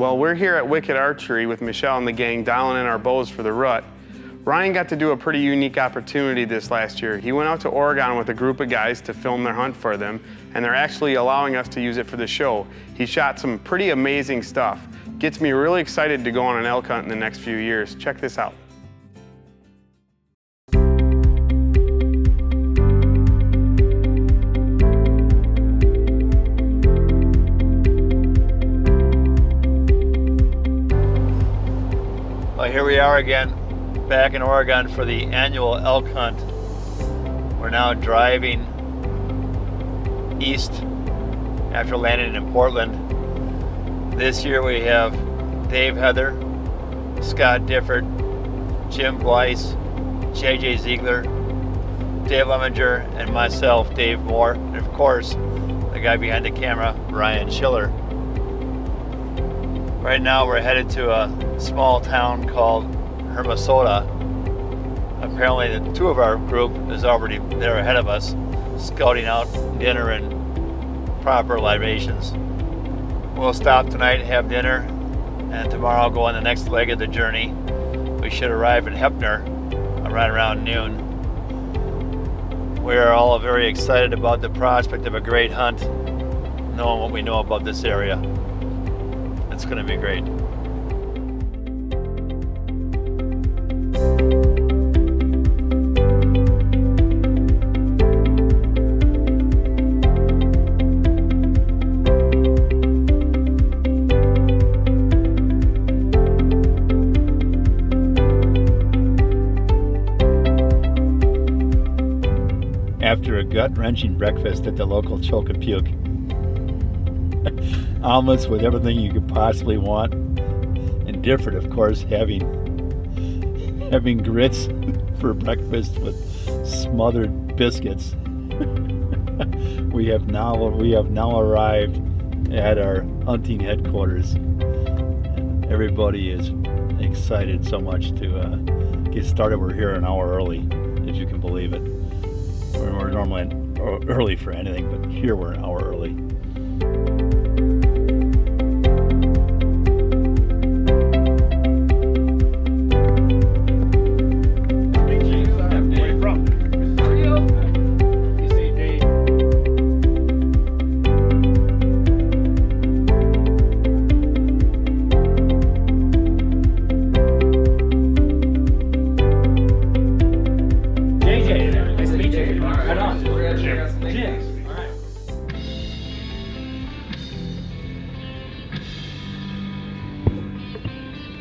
Well, we're here at Wicked Archery with Michelle and the gang dialing in our bows for the rut. Ryan got to do a pretty unique opportunity this last year. He went out to Oregon with a group of guys to film their hunt for them, and they're actually allowing us to use it for the show. He shot some pretty amazing stuff. Gets me really excited to go on an elk hunt in the next few years. Check this out. Well, here we are again, back in Oregon for the annual elk hunt. We're now driving east after landing in Portland. This year we have Dave Heather, Scott Differt, Jim Blise, JJ Ziegler, Dave Lemminger, and myself, Dave Moore, and of course, the guy behind the camera, Ryan Schiller. Right now we're headed to a small town called Hermosa. Apparently the two of our group is already there ahead of us, scouting out dinner and proper libations. We'll stop tonight, have dinner, and tomorrow go on the next leg of the journey. We should arrive in Heppner right around noon. We are all very excited about the prospect of a great hunt, knowing what we know about this area. It's going to be great. After a gut-wrenching breakfast at the local Choke and Puke, omelets with everything you could possibly want, and Differt, of course, having grits for breakfast with smothered biscuits. we have now arrived at our hunting headquarters. Everybody is excited so much to get started. We're here an hour early, if you can believe it. We're normally early for anything, but here we're an hour early.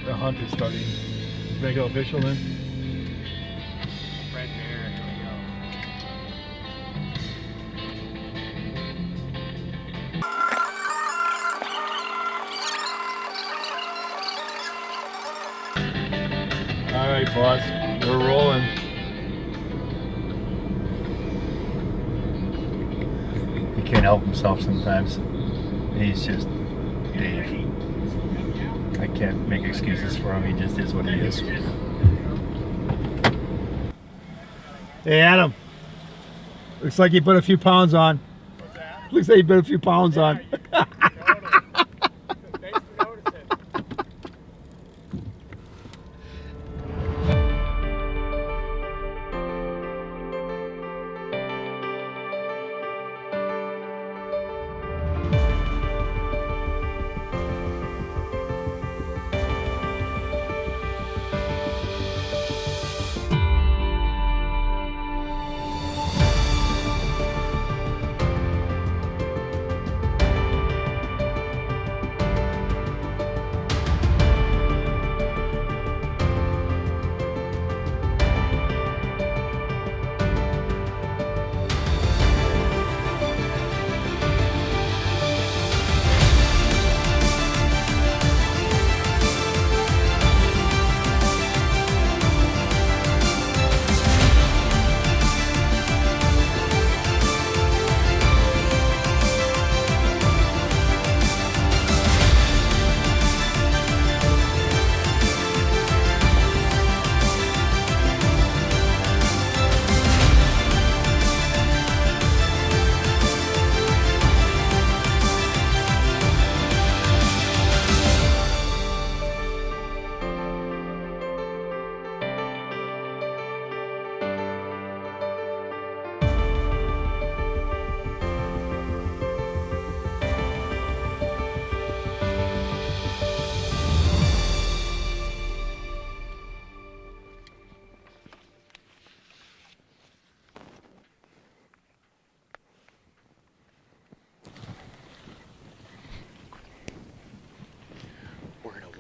The hunt is starting. Make it official then? Right there, here we go. All right, boss. We're rolling. He can't help himself sometimes. He's just Dave. I can't make excuses for him. He just is what he is. Hey, Adam. Looks like you put a few pounds on. What's that? Looks like you put a few pounds on. Thanks for noticing.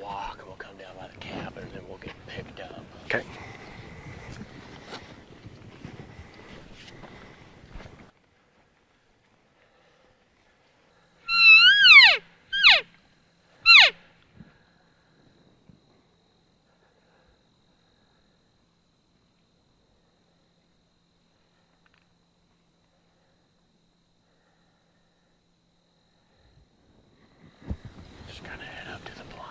walk and we'll come down by the cabin and then we'll get picked up. Okay. Just gonna head up to the blind.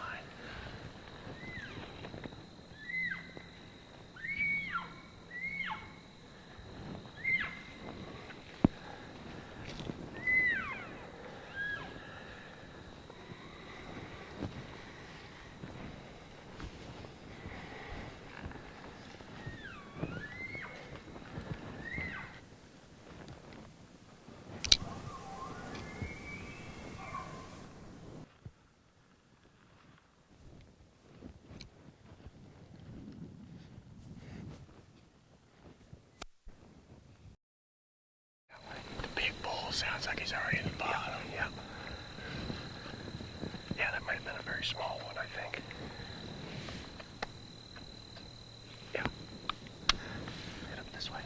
The big bull sounds like he's already in the bottom. Yeah. Yeah, that might have been a very small one, I think. Yeah. Head up this way.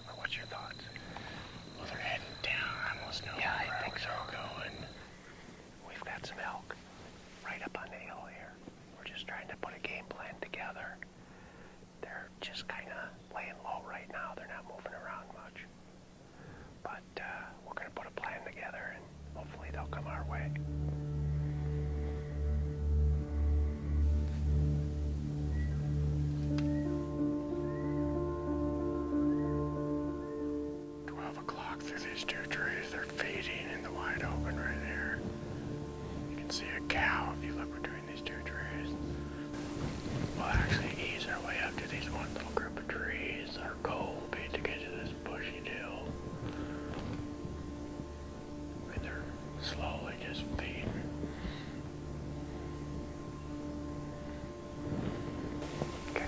Well, what's your thoughts? Well, they're heading down. I almost know Yeah, I where think so. they're going. We've got some elk right up on the hill here. We're just trying to put a game plan together. They're just kind of laying low right now. They're not moving around much. But we're going to put a plan together and hopefully they'll come our way. Through these two trees, they're feeding in the wide open right there. You can see a cow if you look between these two trees. We'll actually ease our way up to these one little group of trees. Our goal will be to get to this bushy deal. And they're slowly just feeding. Okay.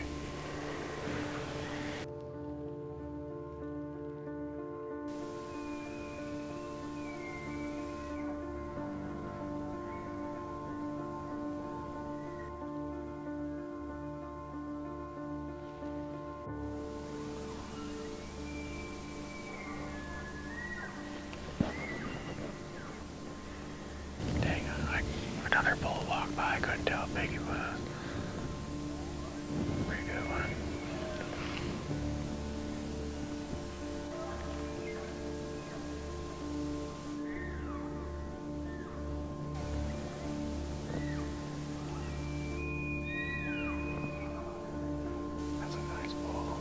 Dang, another bull walked by. I couldn't tell how big he was. Pretty good one. That's a nice bull.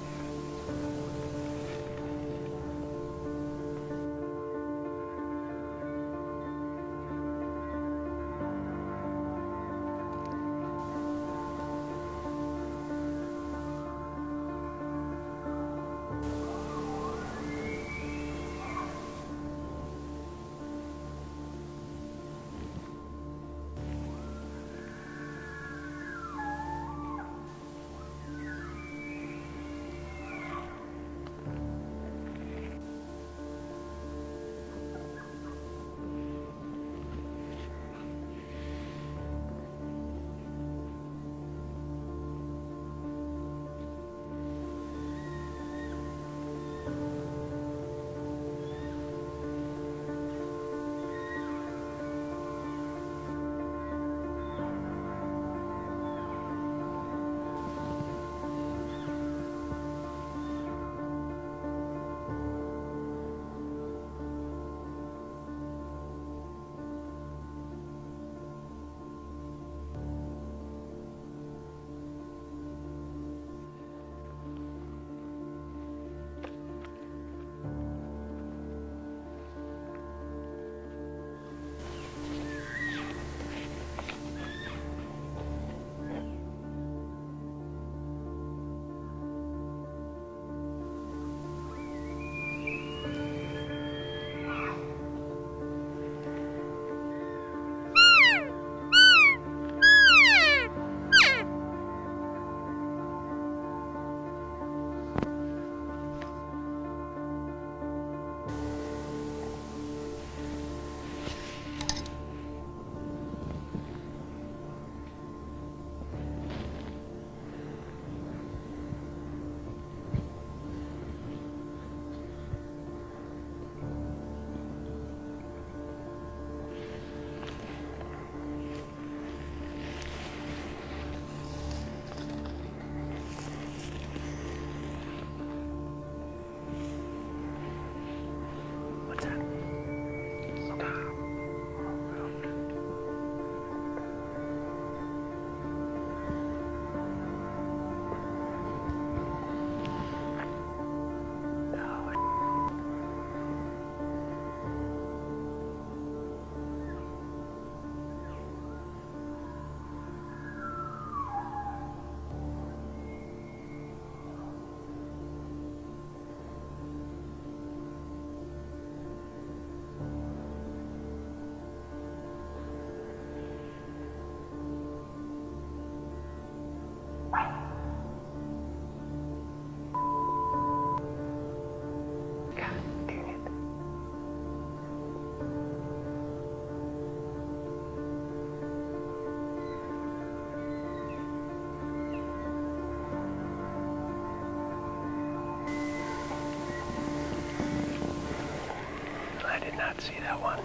not see that one.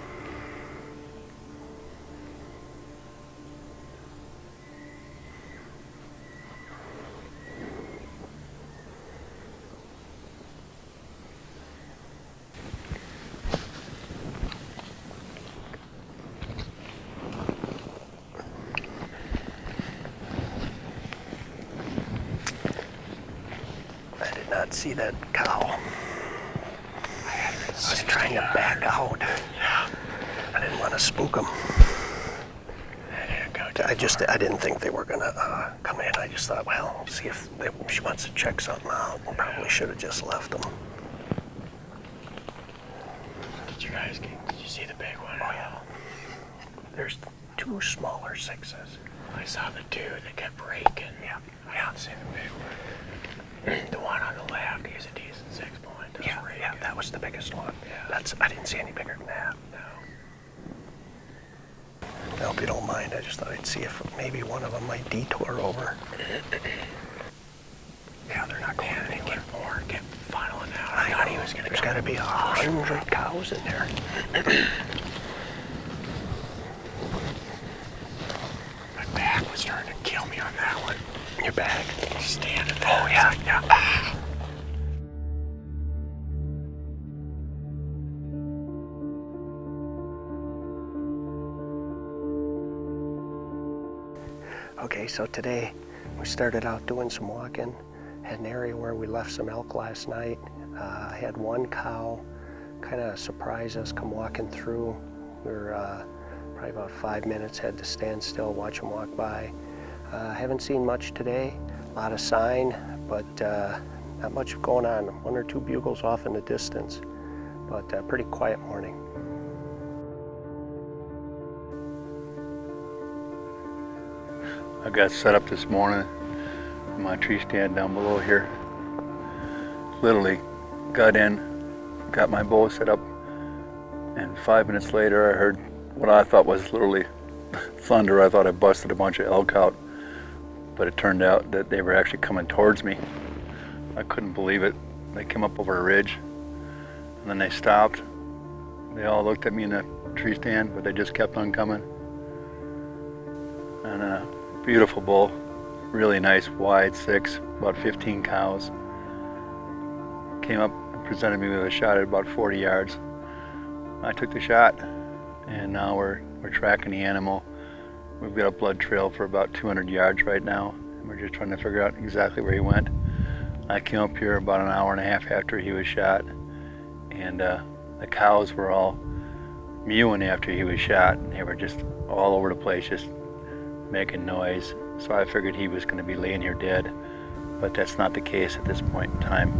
I did not see that cow. I was trying to back out. I didn't want to spook them. I didn't think they were gonna come in. I just thought, well, see if she wants to check something out. Probably should have just left them. Did you see the big one? Oh yeah. There's 2 smaller 6s. I saw the 2 that kept breaking. Yeah. I didn't see the big one. The one on the left, he's a decent 6-point. Yeah, that was the biggest one. Yeah. I didn't see any bigger than that. No. I hope you don't mind. I just thought I'd see if maybe one of them might detour over. Yeah, they're not going anywhere. Kept funneling out. I thought know. he was gonna There's go got to be 100 cows in there. My back was starting to kill me on that one. Your back? Standing there. Oh yeah, yeah. Okay, so today we started out doing some walking. Had an area where we left some elk last night. Had one cow kind of surprise us, come walking through. We were probably about 5 minutes, had to stand still, watch them walk by. Haven't seen much today, a lot of sign, but not much going on. 1 or 2 bugles off in the distance, but pretty quiet morning. I got set up this morning in my tree stand down below here. Literally got in, got my bow set up, and 5 minutes later I heard what I thought was literally thunder. I thought I busted a bunch of elk out, but it turned out that they were actually coming towards me. I couldn't believe it. They came up over a ridge, and then they stopped. They all looked at me in the tree stand, but they just kept on coming. And a beautiful bull, really nice, wide 6, about 15 cows. Came up and presented me with a shot at about 40 yards. I took the shot, and now we're tracking the animal. We've got a blood trail for about 200 yards right now, and we're just trying to figure out exactly where he went. I came up here about an hour and a half after he was shot, and the cows were all mewing after he was shot. They were just all over the place, just making noise. So I figured he was going to be laying here dead, but that's not the case at this point in time.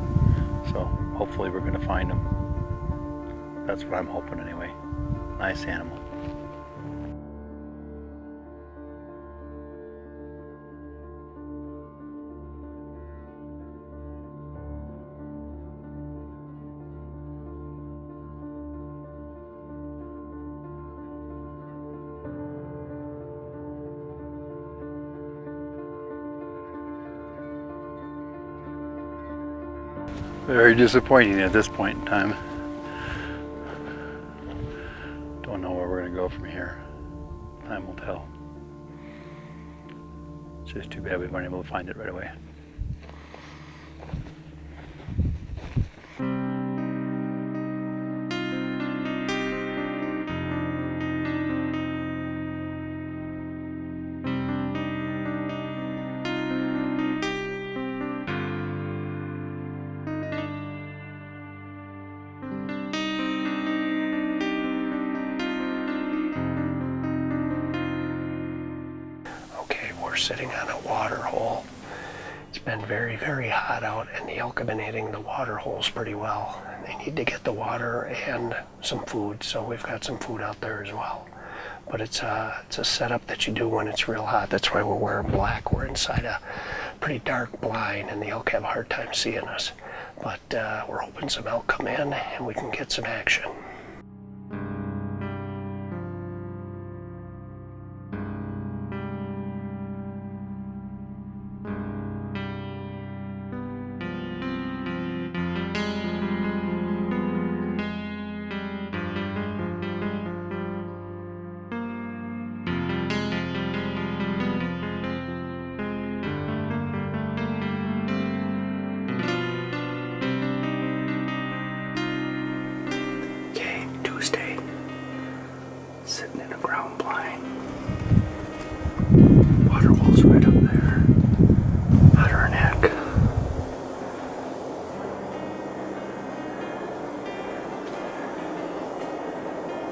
So hopefully we're going to find him. That's what I'm hoping anyway. Nice animal. Very disappointing at this point in time. Don't know where we're going to go from here. Time will tell. It's just too bad we weren't able to find it right away. We're sitting on a water hole. It's been very, very hot out, and the elk have been hitting the water holes pretty well. They need to get the water and some food, so we've got some food out there as well. But it's a setup that you do when it's real hot. That's why we're wearing black. We're inside a pretty dark blind, and the elk have a hard time seeing us. But we're hoping some elk come in and we can get some action. mountain pine. Water hole's right up there. Hotter than heck.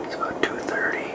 It's about 2:30.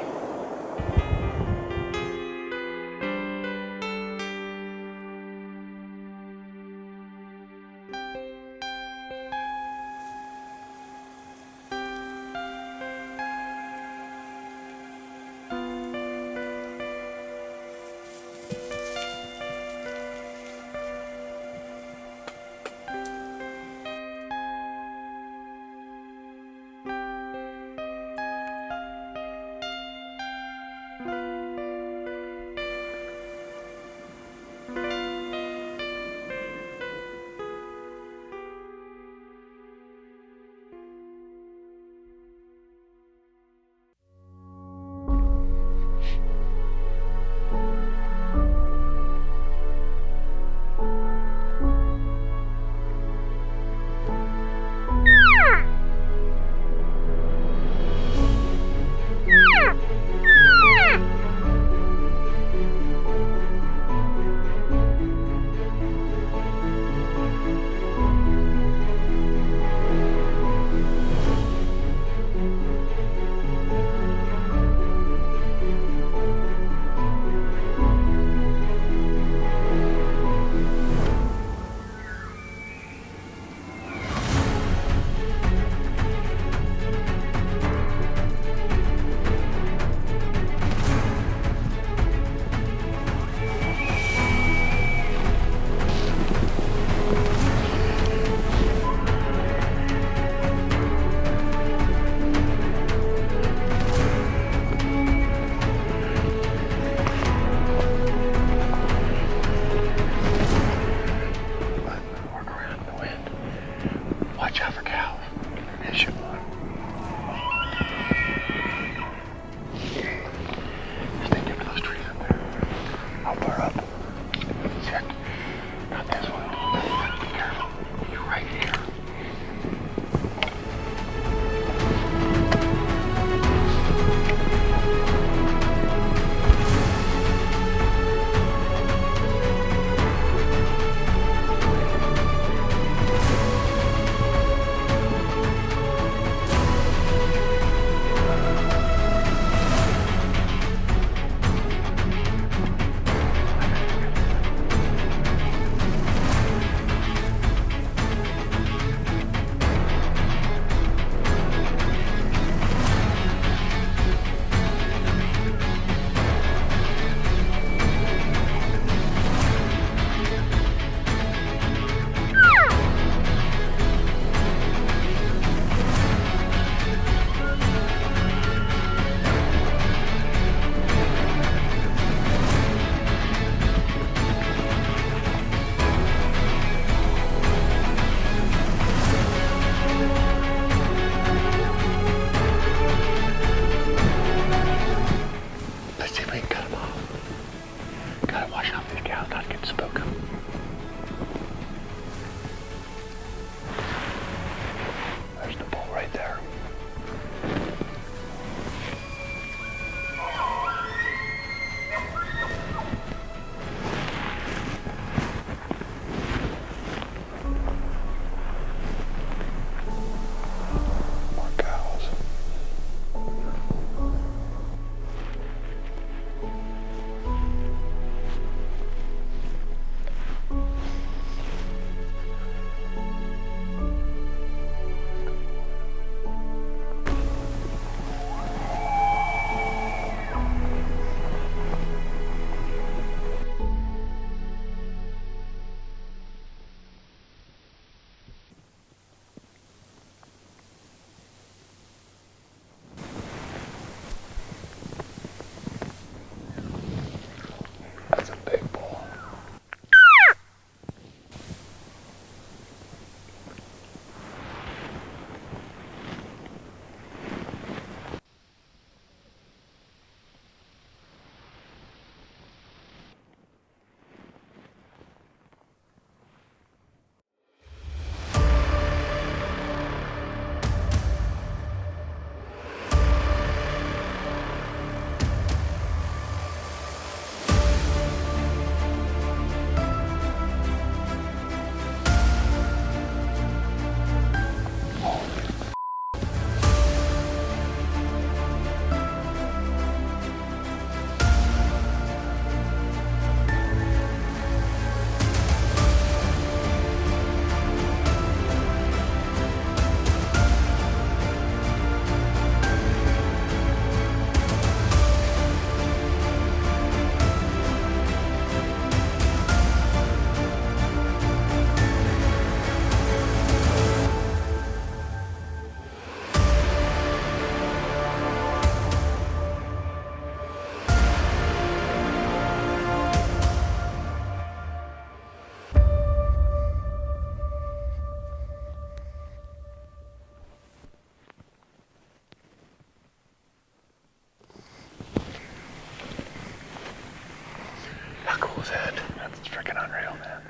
his head. That's freaking unreal, man.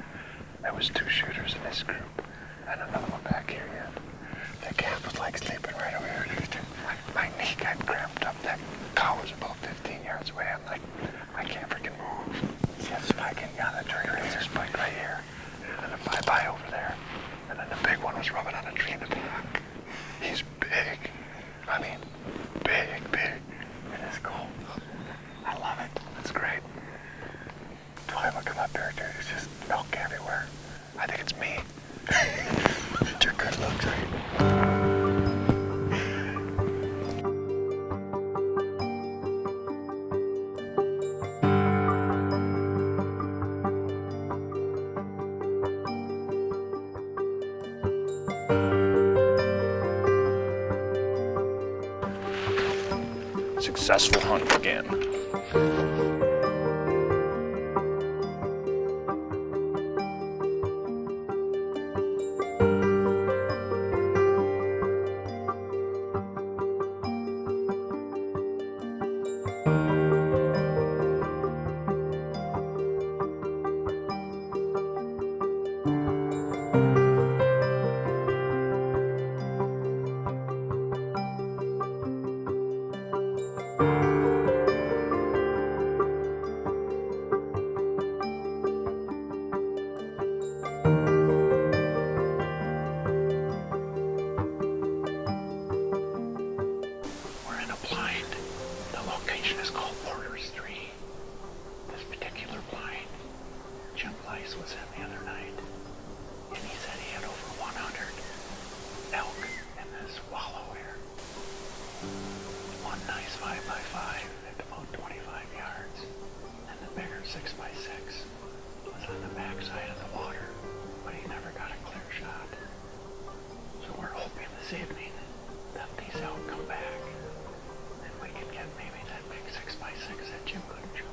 There was 2 shooters in this group, and another one back here yet. That cat was like sleeping right over here. My knee got cramped up. That cow was about 15 yards away. I'm like, I can't freaking move. See that spike on the tree? There's a spike right here, and a bye-bye over there. And then the big one was rubbing on a tree in the back. He's big. I mean, big. It is cool. I love it. It's great. Do I ever come up here, dude? It's just elk everywhere. I think it's me. It's your good looks, right? Successful hunt again. We're in a blind. The location is called Borders 3. This particular blind, Jim Blise was in the other night, and he said he had over 100 elk in this wallow here. One nice 5x5 at about 25 yards, and the bigger 6x6 was on the backside of the water, but he never got a clear shot. So we're hoping this evening that these elk come back, and we can get maybe that big 6x6 that Jim couldn't shoot.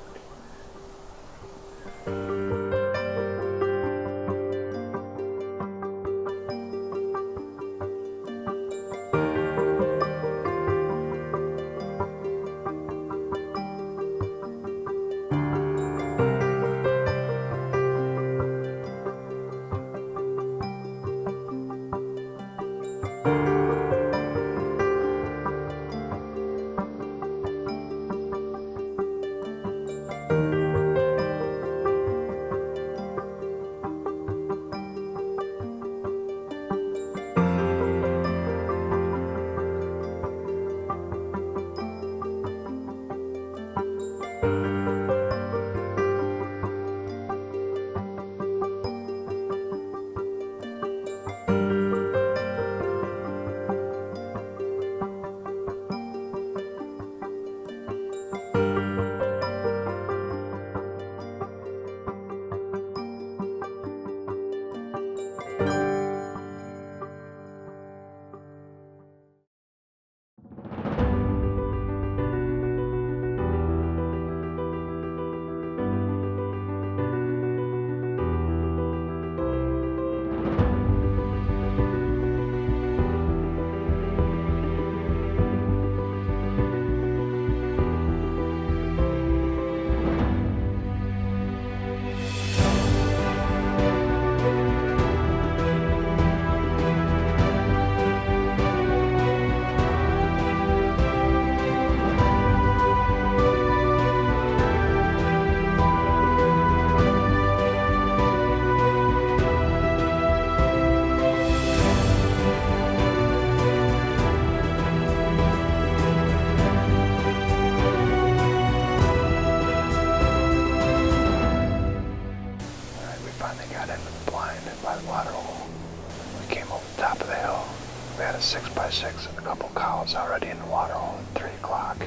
We had a 6x6 and a couple cows already in the water hole at 3 o'clock.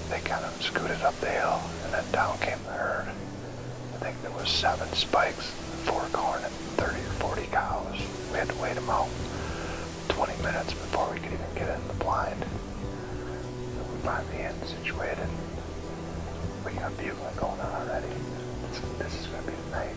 They kind of scooted up the hill, and then down came the herd. I think there was 7 spikes, 4 corn, and 30 or 40 cows. We had to wait them out 20 minutes before we could even get in the blind. So we finally in situated. We got bugling going on already. This is going to be the night.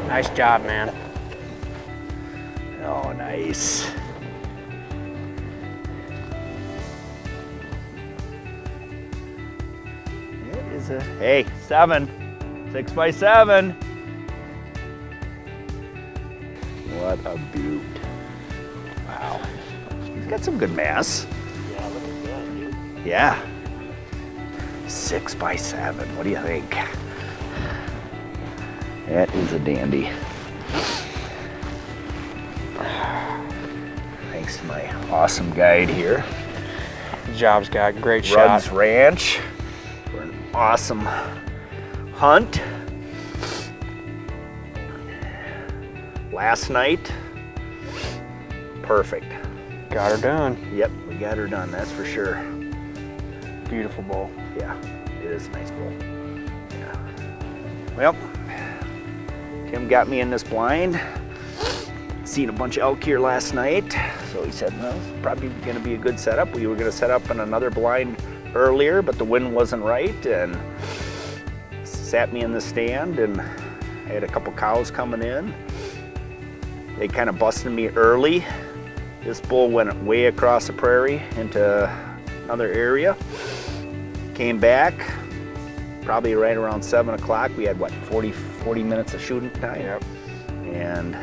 Nice job, man. Oh, nice. It is a, hey, 7. 6 by 7. What a beaut. Wow. He's got some good mass. Yeah, looking good, dude. Yeah. 6 by 7. What do you think? That is a dandy. Thanks to my awesome guide here. Good job, Scott. Great Rudd's shot. Ranch for an awesome hunt. Last night, perfect. Got her done. Yep, we got her done, that's for sure. Beautiful bull. Yeah, it is a nice bull. Yeah. Well, Tim got me in this blind. Seen a bunch of elk here last night, so he said, well, it's probably gonna be a good setup. We were gonna set up in another blind earlier, but the wind wasn't right, and sat me in the stand, and I had a couple cows coming in. They kind of busted me early. This bull went way across the prairie into another area. Came back, probably right around 7 o'clock. We had, what, 40 minutes of shooting time? Yep. And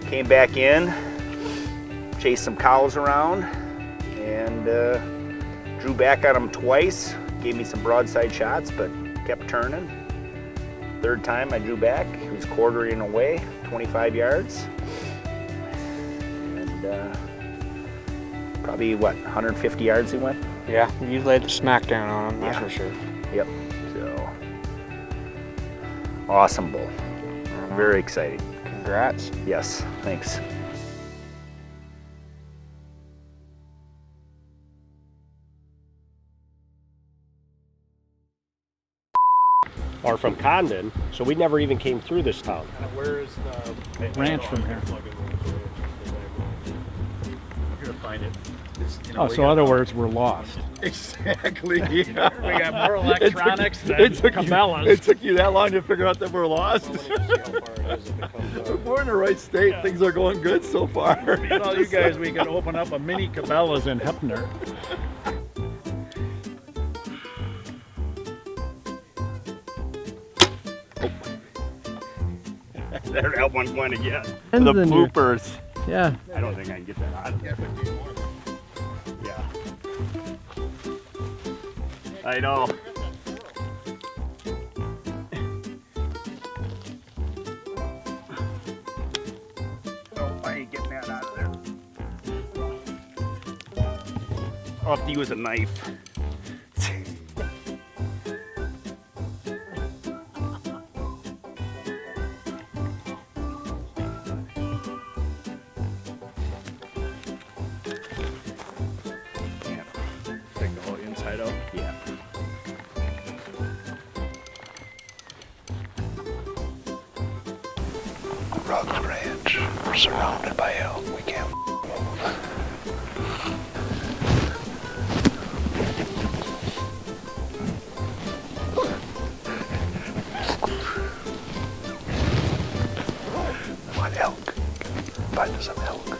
came back in, chased some cows around, and drew back on them twice. Gave me some broadside shots, but kept turning. Third time I drew back, he was quartering away, 25 yards. And probably, what, 150 yards he went? Yeah, you laid the smack down on him, that's Yeah. for sure. Yep, so, awesome bull. Very exciting. Congrats. Yes, thanks. Are from Condon, so we never even came through this town. Where is the Ranch from here. You're gonna find it. Oh, so in other words, we're lost. Exactly. We got more electronics than Cabela's. It took you that long to figure out that we're lost. We're in the right state. Yeah. Things are going good so far. Tell you guys we could open up a mini Cabela's in Hepner. There, that one went again. The bloopers. Yeah. I don't think I can get that out of there. Yeah. I know. Oh, I ain't getting that out of there. I'll have to use a knife. Take the whole inside out? Yeah. Rudd's Ranch. We're surrounded by elk. We can't want elk. Find us some elk.